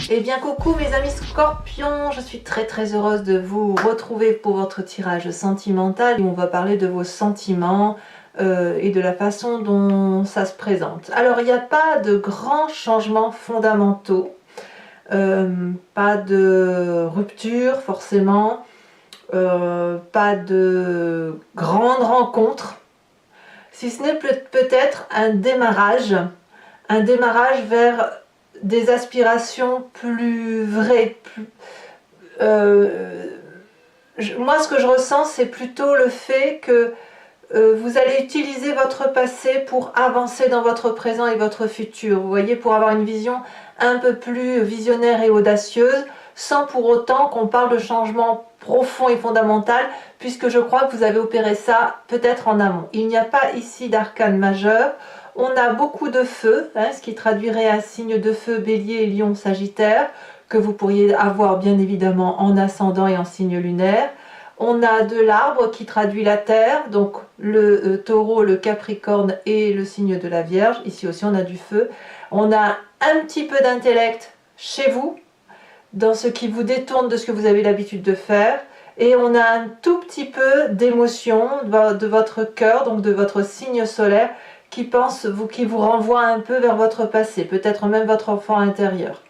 Eh bien coucou mes amis scorpions, je suis très heureuse de vous retrouver pour votre tirage sentimental où on va parler de vos sentiments et de la façon dont ça se présente. Alors il n'y a pas de grands changements fondamentaux, pas de rupture forcément, pas de grandes rencontres, si ce n'est peut-être un démarrage vers des aspirations plus vraies. Moi, ce que je ressens, c'est plutôt le fait que vous allez utiliser votre passé pour avancer dans votre présent et votre futur. Vous voyez, pour avoir une vision un peu plus visionnaire et audacieuse, sans pour autant qu'on parle de changement profond et fondamental, puisque je crois que vous avez opéré ça peut-être en amont. Il n'y a pas ici d'arcane majeur. On a beaucoup de feu, ce qui traduirait un signe de feu, bélier, lion, sagittaire, que vous pourriez avoir bien évidemment en ascendant et en signe lunaire. On a de l'arbre qui traduit la terre, donc le taureau, le capricorne et le signe de la Vierge. Ici aussi on a du feu. On a un petit peu d'intellect chez vous, dans ce qui vous détourne de ce que vous avez l'habitude de faire. Et on a un tout petit peu d'émotion de votre cœur, donc de votre signe solaire, qui vous renvoie un peu vers votre passé, peut-être même votre enfant intérieur.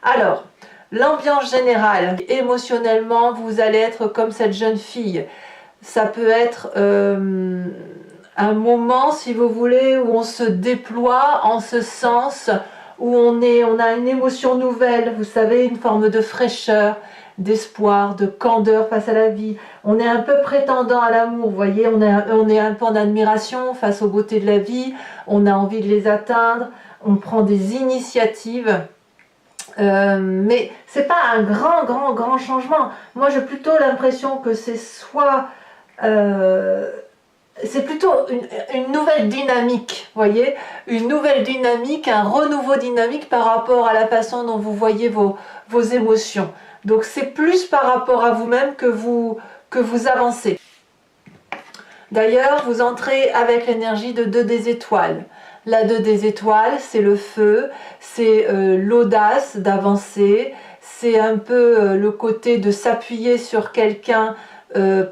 Alors, l'ambiance générale, émotionnellement, vous allez être comme cette jeune fille. Ça peut être un moment, si vous voulez, où on se déploie en ce sens, où on a une émotion nouvelle, vous savez, une forme de fraîcheur, d'espoir, de candeur face à la vie. On est un peu prétendant à l'amour, vous voyez, on est un peu en admiration face aux beautés de la vie, on a envie de les atteindre, on prend des initiatives, mais c'est pas un grand changement. Moi j'ai plutôt l'impression que c'est c'est plutôt une nouvelle dynamique, vous voyez, une nouvelle dynamique, un renouveau dynamique par rapport à la façon dont vous voyez vos émotions. Donc c'est plus par rapport à vous-même que vous avancez. D'ailleurs, vous entrez avec l'énergie de 2 des étoiles. La 2 des étoiles, c'est le feu, c'est l'audace d'avancer, c'est un peu le côté de s'appuyer sur quelqu'un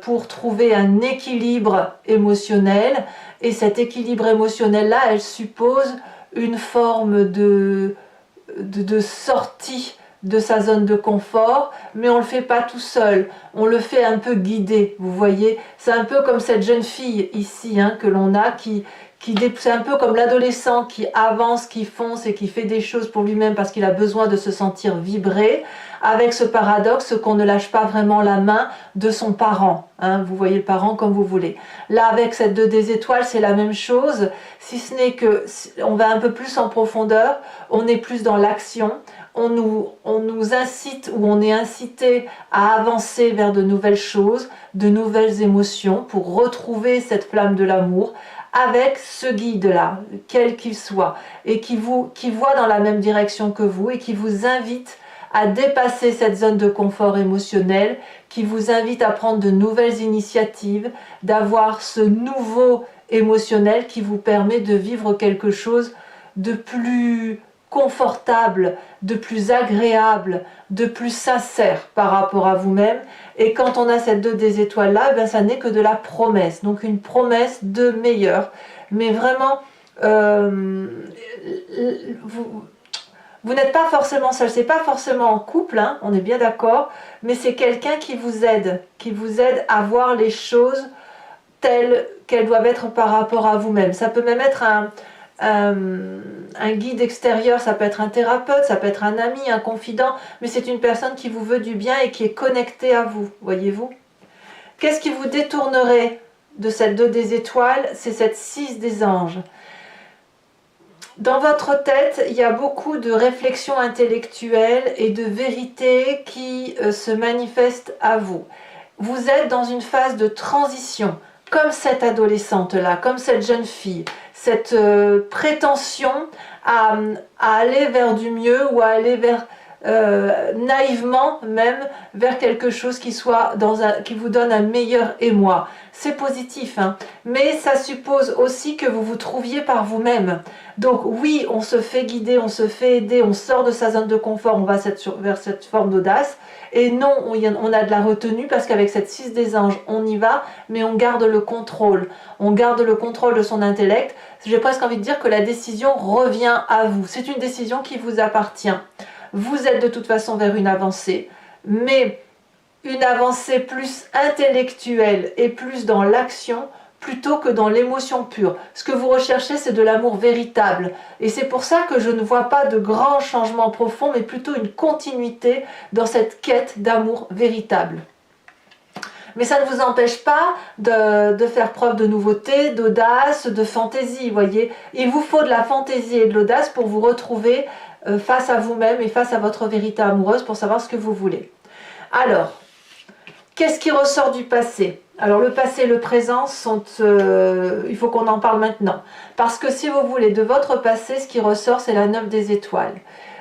pour trouver un équilibre émotionnel. Et cet équilibre émotionnel-là, elle suppose une forme de sortie de sa zone de confort, mais on ne le fait pas tout seul, on le fait un peu guidé, vous voyez, c'est un peu comme cette jeune fille ici que l'on a, c'est un peu comme l'adolescent qui avance, qui fonce et qui fait des choses pour lui-même parce qu'il a besoin de se sentir vibrer, avec ce paradoxe qu'on ne lâche pas vraiment la main de son parent, vous voyez le parent comme vous voulez. Là avec cette 2 des étoiles c'est la même chose, si ce n'est que on va un peu plus en profondeur, on est plus dans l'action, on nous incite ou on est incité à avancer vers de nouvelles choses, de nouvelles émotions pour retrouver cette flamme de l'amour avec ce guide-là, quel qu'il soit, et qui voit dans la même direction que vous et qui vous invite à dépasser cette zone de confort émotionnel, qui vous invite à prendre de nouvelles initiatives, d'avoir ce nouveau émotionnel qui vous permet de vivre quelque chose de plus confortable, de plus agréable, de plus sincère par rapport à vous-même. Et quand on a cette 2 des étoiles là, ça n'est que de la promesse, donc une promesse de meilleur. Mais vraiment, vous n'êtes pas forcément seul, c'est pas forcément en couple, on est bien d'accord, mais c'est quelqu'un qui vous aide à voir les choses telles qu'elles doivent être par rapport à vous-même. Ça peut même être un guide extérieur, ça peut être un thérapeute, ça peut être un ami, un confident, mais c'est une personne qui vous veut du bien et qui est connectée à vous, voyez-vous. Qu'est-ce qui vous détournerait de cette 2 des étoiles? C'est cette 6 des anges. Dans votre tête, il y a beaucoup de réflexions intellectuelles et de vérités qui se manifestent à vous. Vous êtes dans une phase de transition, comme cette adolescente-là, comme cette jeune fille, cette prétention à aller vers du mieux ou à aller vers naïvement même vers quelque chose qui soit qui vous donne un meilleur émoi. C'est positif, hein, mais ça suppose aussi que vous vous trouviez par vous-même. Donc oui, on se fait guider, on se fait aider, on sort de sa zone de confort, on va vers cette forme d'audace. Et non, on a de la retenue parce qu'avec cette 6 des anges, on y va, mais on garde le contrôle. On garde le contrôle de son intellect. J'ai presque envie de dire que la décision revient à vous. C'est une décision qui vous appartient. Vous êtes de toute façon vers une avancée, mais une avancée plus intellectuelle et plus dans l'action plutôt que dans l'émotion pure. Ce que vous recherchez, c'est de l'amour véritable. Et c'est pour ça que je ne vois pas de grands changements profonds, mais plutôt une continuité dans cette quête d'amour véritable. Mais ça ne vous empêche pas de faire preuve de nouveauté, d'audace, de fantaisie, voyez. Il vous faut de la fantaisie et de l'audace pour vous retrouver face à vous-même et face à votre vérité amoureuse pour savoir ce que vous voulez. Alors, qu'est-ce qui ressort du passé? Alors le passé et le présent sont... il faut qu'on en parle maintenant. Parce que si vous voulez, de votre passé, ce qui ressort, c'est la 9 des étoiles.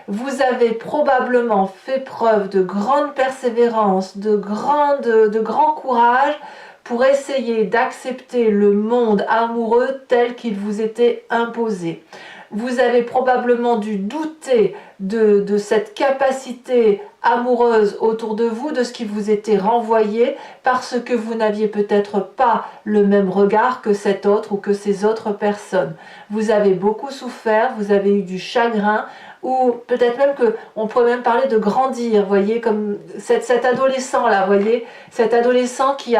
Vous avez probablement fait preuve de grande persévérance, de grand courage pour essayer d'accepter le monde amoureux tel qu'il vous était imposé. Vous avez probablement dû douter de cette capacité amoureuse autour de vous, de ce qui vous était renvoyé, parce que vous n'aviez peut-être pas le même regard que cet autre ou que ces autres personnes. Vous avez beaucoup souffert, vous avez eu du chagrin, ou peut-être même on pourrait même parler de grandir, voyez, comme cet adolescent-là, voyez, cet adolescent qui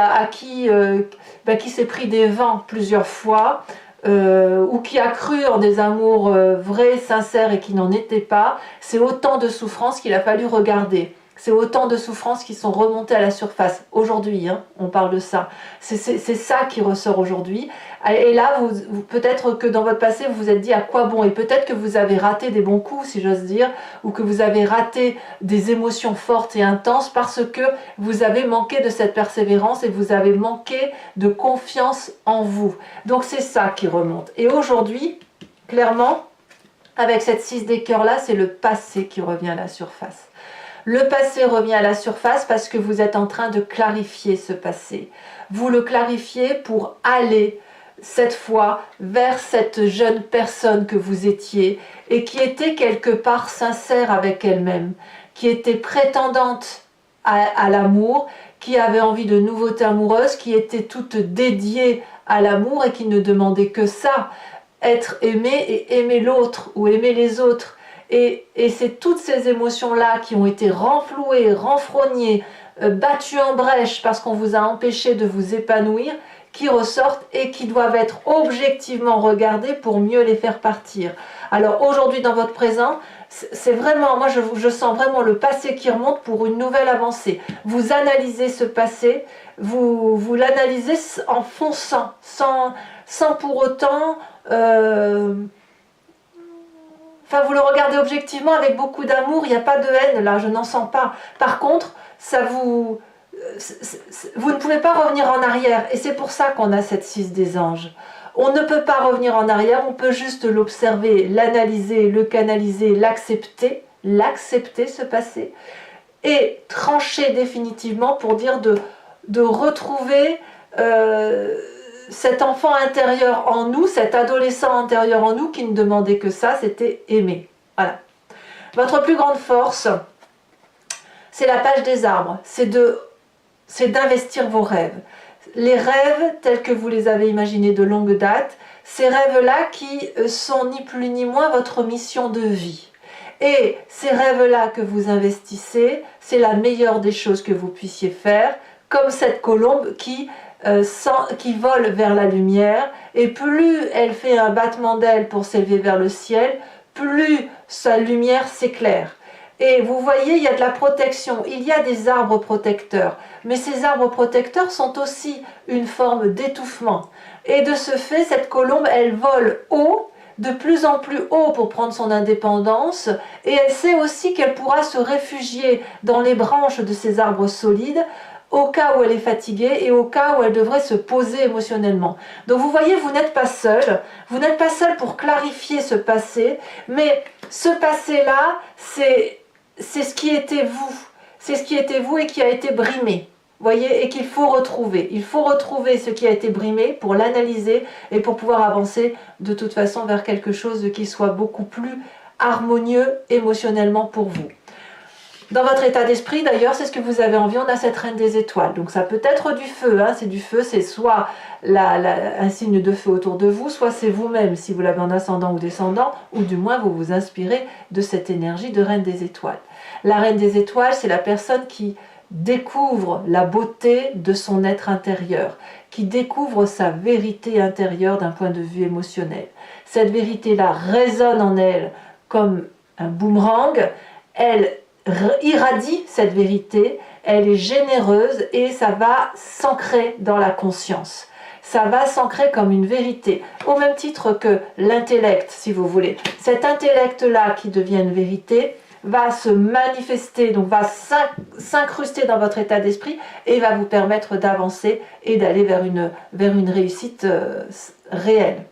s'est pris des vents plusieurs fois, ou qui a cru en des amours vrais, sincères et qui n'en étaient pas. C'est autant de souffrances qu'il a fallu regarder. C'est autant de souffrances qui sont remontées à la surface. Aujourd'hui, hein, on parle de ça. C'est ça qui ressort aujourd'hui. Et là, peut-être que dans votre passé, vous vous êtes dit à quoi bon. Et peut-être que vous avez raté des bons coups, si j'ose dire, ou que vous avez raté des émotions fortes et intenses parce que vous avez manqué de cette persévérance et vous avez manqué de confiance en vous. Donc c'est ça qui remonte. Et aujourd'hui, clairement, avec cette 6 des cœurs là, c'est le passé qui revient à la surface. Le passé revient à la surface parce que vous êtes en train de clarifier ce passé. Vous le clarifiez pour aller cette fois vers cette jeune personne que vous étiez et qui était quelque part sincère avec elle-même, qui était prétendante à l'amour, qui avait envie de nouveautés amoureuses, qui était toute dédiée à l'amour et qui ne demandait que ça, être aimée et aimer l'autre ou aimer les autres. Et c'est toutes ces émotions-là qui ont été renflouées, renfrognées, battues en brèche parce qu'on vous a empêché de vous épanouir, qui ressortent et qui doivent être objectivement regardées pour mieux les faire partir. Alors aujourd'hui dans votre présent, c'est vraiment, moi je sens vraiment le passé qui remonte pour une nouvelle avancée. Vous analysez ce passé, vous l'analysez en fonçant, sans pour autant... Enfin, vous le regardez objectivement avec beaucoup d'amour, il n'y a pas de haine là, je n'en sens pas. Par contre, vous ne pouvez pas revenir en arrière et c'est pour ça qu'on a cette 6 des anges. On ne peut pas revenir en arrière, on peut juste l'observer, l'analyser, le canaliser, l'accepter ce passé et trancher définitivement pour dire de retrouver cet enfant intérieur en nous, cet adolescent intérieur en nous qui ne demandait que ça, c'était aimer. Voilà. Votre plus grande force, c'est la page des arbres, c'est d'investir vos rêves. Les rêves tels que vous les avez imaginés de longue date, ces rêves-là qui sont ni plus ni moins votre mission de vie. Et ces rêves-là que vous investissez, c'est la meilleure des choses que vous puissiez faire, comme cette colombe qui vole vers la lumière, et plus elle fait un battement d'aile pour s'élever vers le ciel, plus sa lumière s'éclaire. Et vous voyez, il y a de la protection, il y a des arbres protecteurs, mais ces arbres protecteurs sont aussi une forme d'étouffement. Et de ce fait, cette colombe, elle vole haut, de plus en plus haut pour prendre son indépendance, et elle sait aussi qu'elle pourra se réfugier dans les branches de ces arbres solides, au cas où elle est fatiguée et au cas où elle devrait se poser émotionnellement. Donc vous voyez, vous n'êtes pas seul pour clarifier ce passé, mais ce passé-là, c'est c'est ce qui était vous. C'est ce qui était vous et qui a été brimé. Voyez, et qu'il faut retrouver. Il faut retrouver ce qui a été brimé pour l'analyser et pour pouvoir avancer de toute façon vers quelque chose qui soit beaucoup plus harmonieux émotionnellement pour vous. Dans votre état d'esprit, d'ailleurs, c'est ce que vous avez envie, on a cette reine des étoiles. Donc ça peut être du feu, hein, c'est du feu, c'est soit un signe de feu autour de vous, soit c'est vous-même, si vous l'avez en ascendant ou descendant, ou du moins vous vous inspirez de cette énergie de reine des étoiles. La reine des étoiles, c'est la personne qui découvre la beauté de son être intérieur, qui découvre sa vérité intérieure d'un point de vue émotionnel. Cette vérité-là résonne en elle comme un boomerang, elle irradie cette vérité, elle est généreuse et ça va s'ancrer dans la conscience. Ça va s'ancrer comme une vérité, au même titre que l'intellect, si vous voulez. Cet intellect-là qui devient une vérité va se manifester, donc va s'incruster dans votre état d'esprit et va vous permettre d'avancer et d'aller vers une réussite réelle.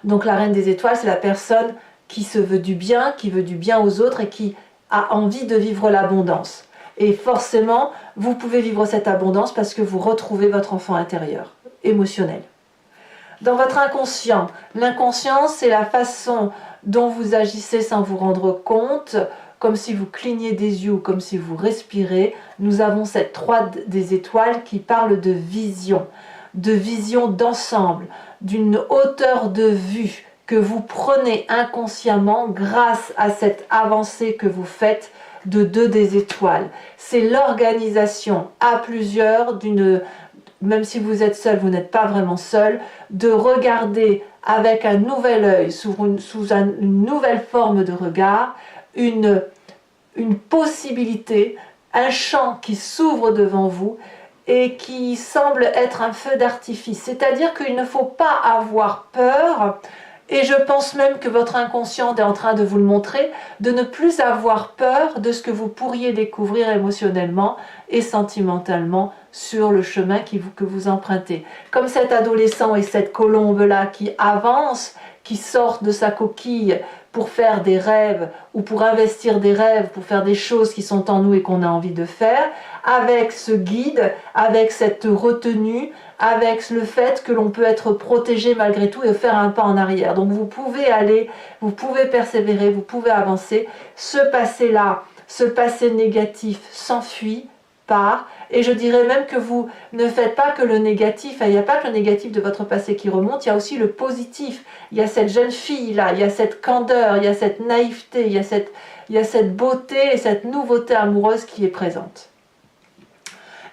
Donc la reine des étoiles, c'est la personne qui se veut du bien, qui veut du bien aux autres et qui a envie de vivre l'abondance. Et forcément, vous pouvez vivre cette abondance parce que vous retrouvez votre enfant intérieur, émotionnel. Dans votre inconscient, l'inconscient, c'est la façon dont vous agissez sans vous rendre compte, comme si vous cligniez des yeux ou comme si vous respirez. Nous avons cette 3 des étoiles qui parle de vision d'ensemble, d'une hauteur de vue que vous prenez inconsciemment grâce à cette avancée que vous faites de 2 des étoiles. C'est l'organisation à plusieurs même si vous êtes seul, vous n'êtes pas vraiment seul, de regarder avec un nouvel œil, sous une nouvelle forme de regard, une possibilité, un champ qui s'ouvre devant vous et qui semble être un feu d'artifice. C'est-à-dire qu'il ne faut pas avoir peur, et je pense même que votre inconscient est en train de vous le montrer, de ne plus avoir peur de ce que vous pourriez découvrir émotionnellement et sentimentalement sur le chemin que vous empruntez. Comme cet adolescent et cette colombe-là qui avance, qui sort de sa coquille pour faire des rêves ou pour investir des rêves, pour faire des choses qui sont en nous et qu'on a envie de faire, avec ce guide, avec cette retenue, avec le fait que l'on peut être protégé malgré tout et faire un pas en arrière. Donc vous pouvez aller, vous pouvez persévérer, vous pouvez avancer. Ce passé-là, ce passé négatif s'enfuit, part, et je dirais même que vous ne faites pas que le négatif, il n'y a pas que le négatif de votre passé qui remonte, il y a aussi le positif. Il y a cette jeune fille-là, il y a cette candeur, il y a cette naïveté, il y a cette beauté et cette nouveauté amoureuse qui est présente.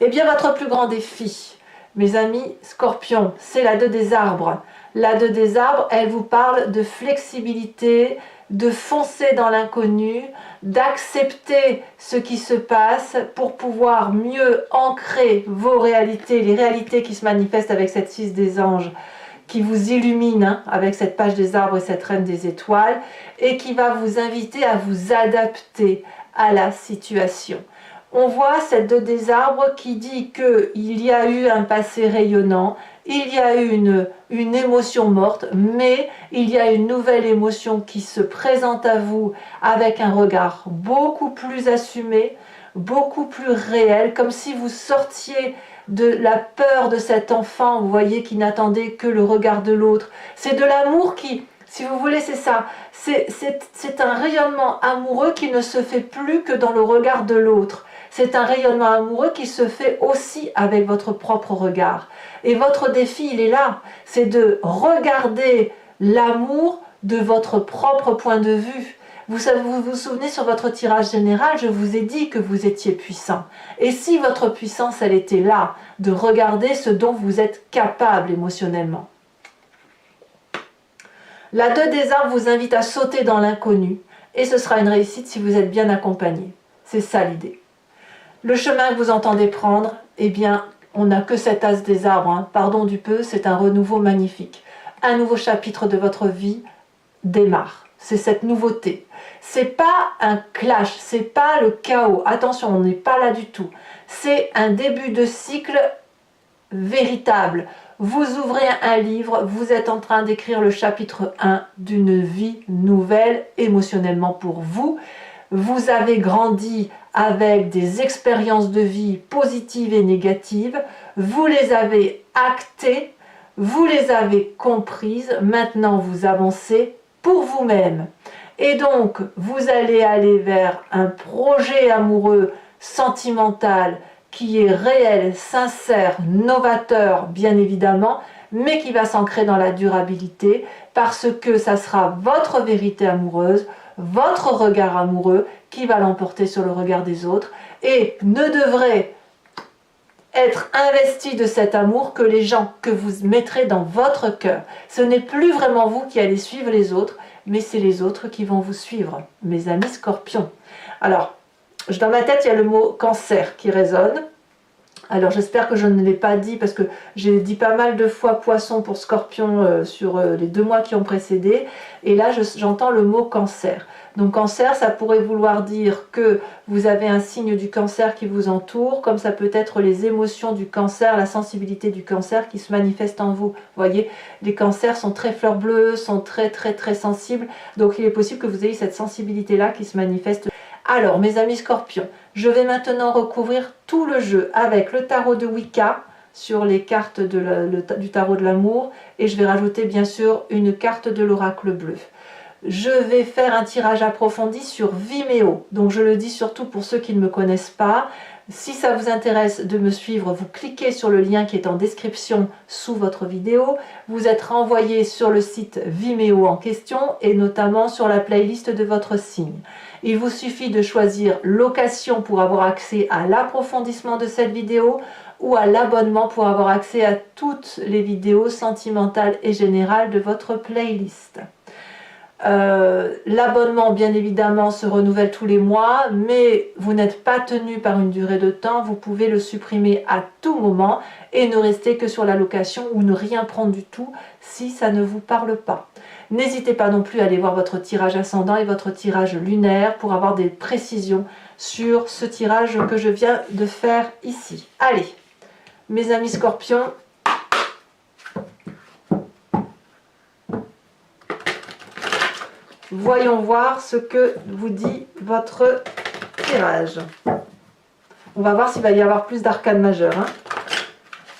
Eh bien, votre plus grand défi, mes amis Scorpions, c'est la 2 des arbres. La 2 des arbres, elle vous parle de flexibilité, de foncer dans l'inconnu, d'accepter ce qui se passe pour pouvoir mieux ancrer vos réalités, les réalités qui se manifestent avec cette 6 des anges, qui vous illumine avec cette page des arbres et cette reine des étoiles, et qui va vous inviter à vous adapter à la situation. On voit cette 2 des arbres qui dit qu'il y a eu un passé rayonnant, il y a eu une émotion morte, mais il y a une nouvelle émotion qui se présente à vous avec un regard beaucoup plus assumé, beaucoup plus réel, comme si vous sortiez de la peur de cet enfant, vous voyez, qui n'attendait que le regard de l'autre. C'est de l'amour qui, si vous voulez, c'est ça. C'est un rayonnement amoureux qui ne se fait plus que dans le regard de l'autre. C'est un rayonnement amoureux qui se fait aussi avec votre propre regard. Et votre défi, il est là. C'est de regarder l'amour de votre propre point de vue. Vous vous souvenez sur votre tirage général, je vous ai dit que vous étiez puissant. Et si votre puissance, elle était là, de regarder ce dont vous êtes capable émotionnellement. La 2 des arbres vous invite à sauter dans l'inconnu. Et ce sera une réussite si vous êtes bien accompagné. C'est ça l'idée. Le chemin que vous entendez prendre, eh bien, on n'a que cet as des arbres. Pardon du peu, c'est un renouveau magnifique. Un nouveau chapitre de votre vie démarre. C'est cette nouveauté. C'est pas un clash, c'est pas le chaos. Attention, on n'est pas là du tout. C'est un début de cycle véritable. Vous ouvrez un livre, vous êtes en train d'écrire le chapitre 1 d'une vie nouvelle émotionnellement pour vous. vous avez grandi avec des expériences de vie positives et négatives, vous les avez actées, vous les avez comprises, maintenant vous avancez pour vous-même. Et donc, vous allez aller vers un projet amoureux sentimental qui est réel, sincère, novateur, bien évidemment, mais qui va s'ancrer dans la durabilité parce que ça sera votre vérité amoureuse, votre regard amoureux qui va l'emporter sur le regard des autres et ne devrait être investi de cet amour que les gens que vous mettrez dans votre cœur. Ce n'est plus vraiment vous qui allez suivre les autres, mais c'est les autres qui vont vous suivre, mes amis scorpions. Alors, dans ma tête, il y a le mot cancer qui résonne. Alors j'espère que je ne l'ai pas dit parce que j'ai dit pas mal de fois poisson pour scorpion sur les 2 mois qui ont précédé. Et là j'entends le mot cancer. Donc cancer, ça pourrait vouloir dire que vous avez un signe du cancer qui vous entoure, comme ça peut être les émotions du cancer, la sensibilité du cancer qui se manifeste en vous. Vous voyez, les cancers sont très fleurs bleues, sont très sensibles. Donc il est possible que vous ayez cette sensibilité-là qui se manifeste. Alors, mes amis scorpions, je vais maintenant recouvrir tout le jeu avec le tarot de Wicca sur les cartes du tarot de l'amour et je vais rajouter bien sûr une carte de l'oracle bleu. Je vais faire un tirage approfondi sur Vimeo, donc je le dis surtout pour ceux qui ne me connaissent pas. Si ça vous intéresse de me suivre, vous cliquez sur le lien qui est en description sous votre vidéo. Vous êtes renvoyé sur le site Vimeo en question et notamment sur la playlist de votre signe. Il vous suffit de choisir location pour avoir accès à l'approfondissement de cette vidéo ou à l'abonnement pour avoir accès à toutes les vidéos sentimentales et générales de votre playlist. L'abonnement bien évidemment se renouvelle tous les mois, mais vous n'êtes pas tenu par une durée de temps, vous pouvez le supprimer à tout moment et ne rester que sur la location ou ne rien prendre du tout si ça ne vous parle pas. N'hésitez pas non plus à aller voir votre tirage ascendant et votre tirage lunaire pour avoir des précisions sur ce tirage que je viens de faire ici. Allez, mes amis scorpions, voyons voir ce que vous dit votre tirage. On va voir s'il va y avoir plus d'arcanes majeures,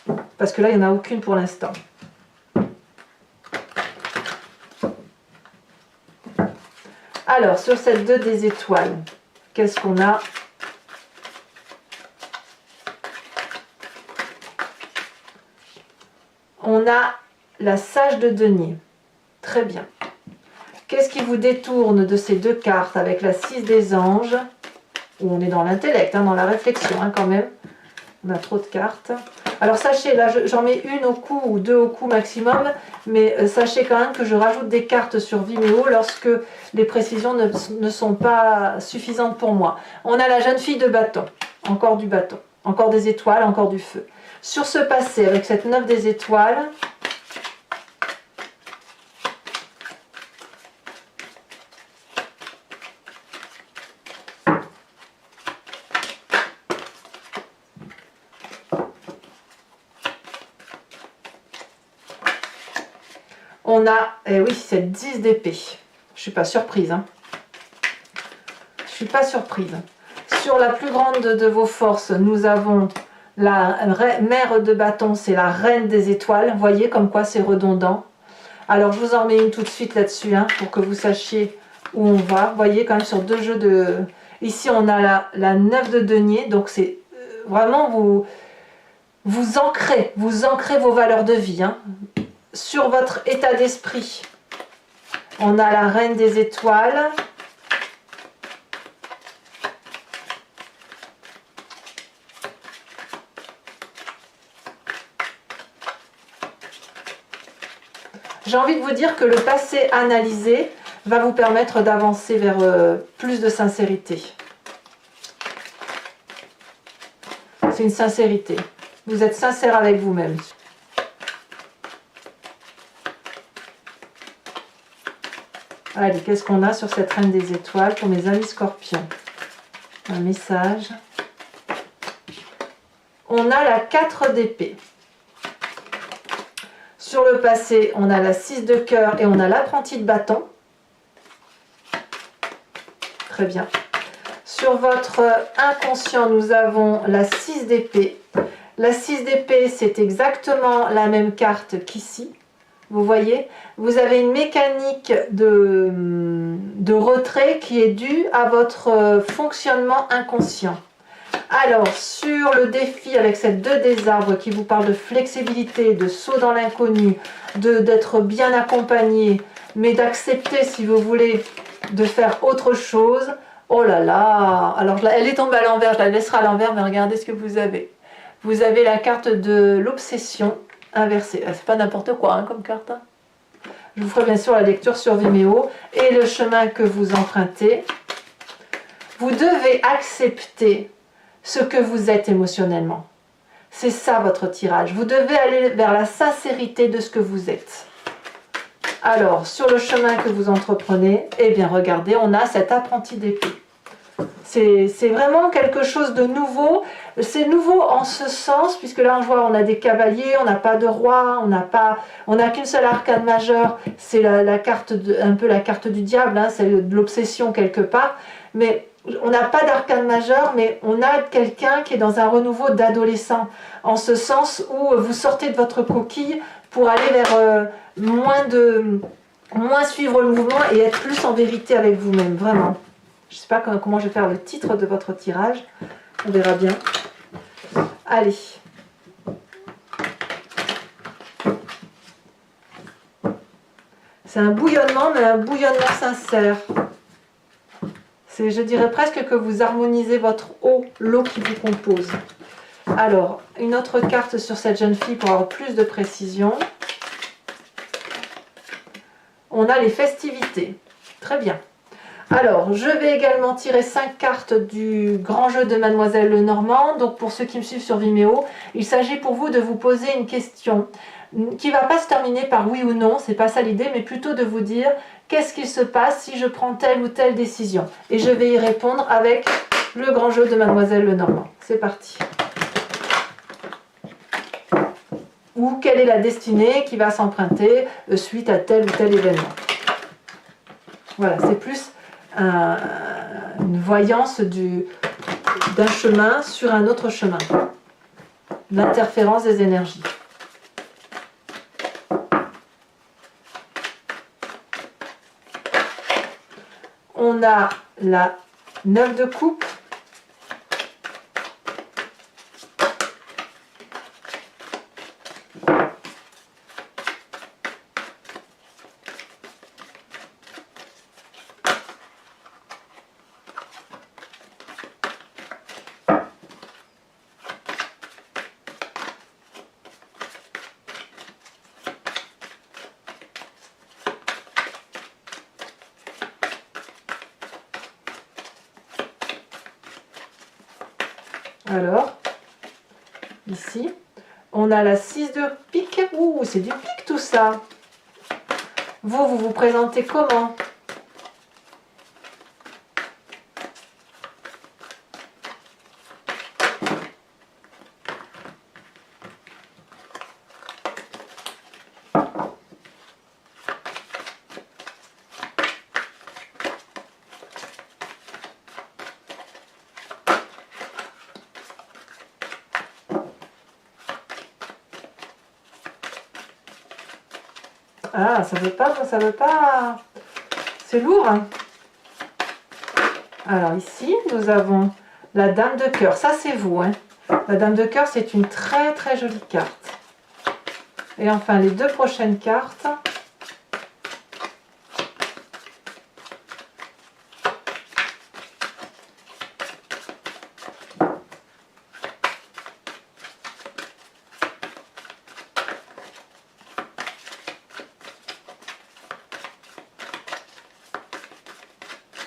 hein, parce que là, il n'y en a aucune pour l'instant. Alors, sur cette 2 des étoiles, qu'est-ce qu'on a? On a la sage de denier. Très bien. Qu'est-ce qui vous détourne de ces 2 cartes avec la 6 des anges, où on est dans l'intellect, hein, dans la réflexion hein, quand même. On a trop de cartes. Alors sachez, là j'en mets une au cou ou 2 au cou maximum, mais sachez quand même que je rajoute des cartes sur Vimeo lorsque les précisions ne sont pas suffisantes pour moi. On a la jeune fille de bâton, encore du bâton, encore des étoiles, encore du feu. Sur ce passé, avec cette 9 des étoiles, on a, eh oui, cette 10 d'épée. Je suis pas surprise. Hein. Je suis pas surprise. Sur la plus grande de vos forces, nous avons la mère de bâton, c'est la reine des étoiles. Vous voyez comme quoi c'est redondant. Alors je vous en mets une tout de suite là-dessus, hein, pour que vous sachiez où on va. Vous voyez quand même sur 2 jeux de... Ici on a la 9 de denier, donc c'est vraiment vous ancrez vos valeurs de vie. Hein. Sur votre état d'esprit, on a la reine des étoiles. J'ai envie de vous dire que le passé analysé va vous permettre d'avancer vers plus de sincérité. C'est une sincérité. Vous êtes sincère avec vous-même. Allez, qu'est-ce qu'on a sur cette reine des étoiles pour mes amis scorpions? Un message. On a la 4 d'épée. Sur le passé, on a la 6 de cœur et on a l'apprenti de bâton. Très bien. Sur votre inconscient, nous avons la 6 d'épée. La 6 d'épée, c'est exactement la même carte qu'ici. Vous voyez, vous avez une mécanique de retrait qui est due à votre fonctionnement inconscient. Alors, sur le défi avec cette 2 des arbres qui vous parle de flexibilité, de saut dans l'inconnu, d'être bien accompagné, mais d'accepter, si vous voulez, de faire autre chose. Oh là là! Alors, elle est tombée à l'envers, je la laisserai à l'envers, mais regardez ce que vous avez. Vous avez la carte de l'obsession inversée. C'est pas n'importe quoi hein, comme carte. Hein. Je vous ferai bien sûr la lecture sur Vimeo. Et le chemin que vous empruntez. Vous devez accepter ce que vous êtes émotionnellement. C'est ça votre tirage. Vous devez aller vers la sincérité de ce que vous êtes. Alors, sur le chemin que vous entreprenez, eh bien regardez, on a cet apprenti d'épée. C'est vraiment quelque chose de nouveau. C'est nouveau en ce sens, puisque là on voit on a des cavaliers, on n'a pas de roi, on n'a qu'une seule arcane majeure, c'est la carte un peu la carte du diable, hein, c'est de l'obsession quelque part, mais on n'a pas d'arcane majeure, mais on a quelqu'un qui est dans un renouveau d'adolescent, en ce sens où vous sortez de votre coquille pour aller vers moins suivre le mouvement et être plus en vérité avec vous-même, vraiment. Je ne sais pas comment je vais faire le titre de votre tirage. On verra bien. Allez. C'est un bouillonnement, mais un bouillonnement sincère. Je dirais presque que vous harmonisez votre eau, l'eau qui vous compose. Alors, une autre carte sur cette jeune fille pour avoir plus de précision. On a les festivités. Très bien. Alors, je vais également tirer 5 cartes du grand jeu de Mademoiselle Lenormand. Donc, pour ceux qui me suivent sur Vimeo, il s'agit pour vous de vous poser une question qui ne va pas se terminer par oui ou non, c'est pas ça l'idée, mais plutôt de vous dire qu'est-ce qu'il se passe si je prends telle ou telle décision. Et je vais y répondre avec le grand jeu de Mademoiselle Lenormand. C'est parti. Ou quelle est la destinée qui va s'emprunter suite à tel ou tel événement. Voilà, c'est plus une voyance d'un chemin sur un autre chemin. L'interférence des énergies. On a la 9 de coupe. Alors, ici, on a la 6 de pique. Ouh, c'est du pique tout ça. Vous vous présentez comment? Ah, ça veut pas. C'est lourd. Hein. Alors ici, nous avons la dame de cœur. Ça, c'est vous. Hein. La dame de cœur, c'est une très très jolie carte. Et enfin, les deux prochaines cartes.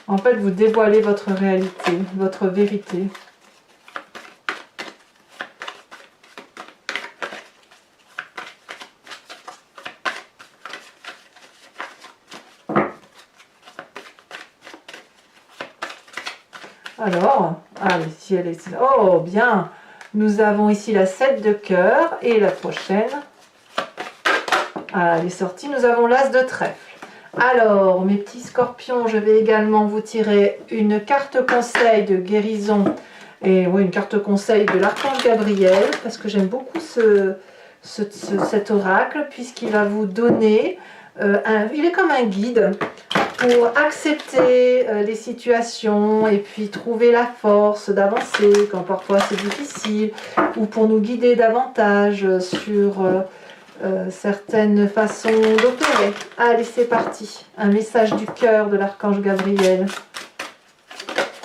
En fait, vous dévoilez votre réalité, votre vérité. Alors, allez, si elle est... Oh, bien. Nous avons ici la 7 de cœur et la prochaine. Ah, elle est sortie. Nous avons l'as de trèfle. Alors, mes petits scorpions, je vais également vous tirer une carte conseil de guérison. Et oui, une carte conseil de l'archange Gabriel, parce que j'aime beaucoup cet oracle, puisqu'il va vous donner, il est comme un guide pour accepter les situations et puis trouver la force d'avancer quand parfois c'est difficile, ou pour nous guider davantage sur certaines façons d'opérer. Allez, c'est parti. Un message du cœur de l'archange Gabriel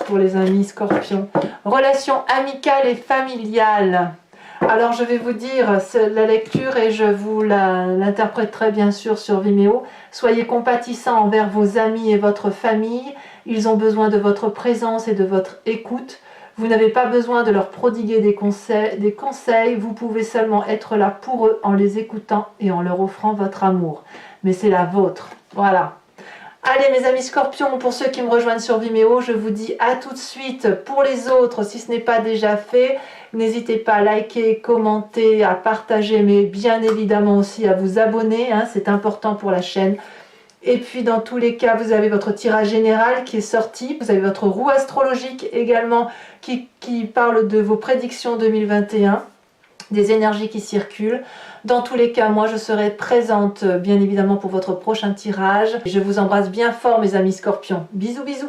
pour les amis scorpions. Relation amicale et familiale. Alors je vais vous dire la lecture et je vous l'interpréterai bien sûr sur Vimeo. Soyez compatissants envers vos amis et votre famille. Ils ont besoin de votre présence et de votre écoute. Vous n'avez pas besoin de leur prodiguer des conseils. Vous pouvez seulement être là pour eux en les écoutant et en leur offrant votre amour. Mais c'est la vôtre. Voilà. Allez mes amis scorpions, pour ceux qui me rejoignent sur Vimeo, je vous dis à tout de suite. Pour les autres, si ce n'est pas déjà fait, n'hésitez pas à liker, commenter, à partager, mais bien évidemment aussi à vous abonner, hein, c'est important pour la chaîne. Et puis dans tous les cas, vous avez votre tirage général qui est sorti, vous avez votre roue astrologique également qui parle de vos prédictions 2021. Des énergies qui circulent. Dans tous les cas, moi je serai présente bien évidemment pour votre prochain tirage. Je vous embrasse bien fort mes amis scorpions. Bisous bisous.